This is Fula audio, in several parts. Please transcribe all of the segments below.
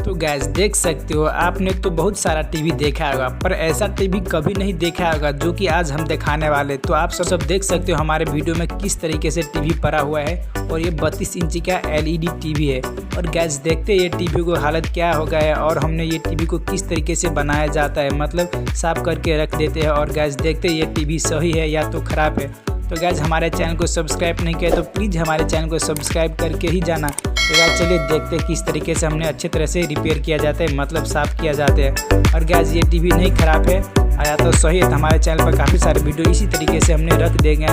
तो गैस देख सकते हो, आपने तो बहुत सारा टीवी देखा होगा पर ऐसा टीवी कभी नहीं देखा होगा जो कि आज हम दिखाने वाले। तो आप सब देख सकते हो हमारे वीडियो में किस तरीके से टीवी पड़ा हुआ है और ये 32 इंची का एलईडी टीवी है। और गैस देखते हैं ये टीवी को हालत क्या हो गया है और हमने ये टीवी को किस तरीके से बनाया जाता है, मतलब साफ करके रख देते हैं। और गैस देखते हैं ये टीवी सही है या तो ख़राब है। तो गैस हमारे चैनल को सब्सक्राइब नहीं किया तो प्लीज़ हमारे चैनल को सब्सक्राइब करके ही जाना। तो गैस चलिए देखते हैं किस तरीके से हमने अच्छे तरह से रिपेयर किया जाता है, मतलब साफ़ किया जाता है। और गैस ये टीवी नहीं ख़राब है या तो सही है। तो हमारे चैनल पर काफ़ी सारे वीडियो इसी तरीके से हमने रख देंगे,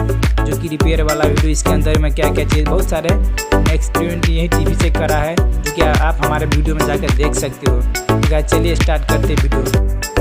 जो कि रिपेयर वाला वीडियो। इसके अंदर में क्या क्या चीज़, बहुत सारे एक्सपेरिमेंट यही टीवी से करा है, जो कि आप हमारे वीडियो में जाकर देख सकते हो। तो गैस चलिए स्टार्ट करते वीडियो।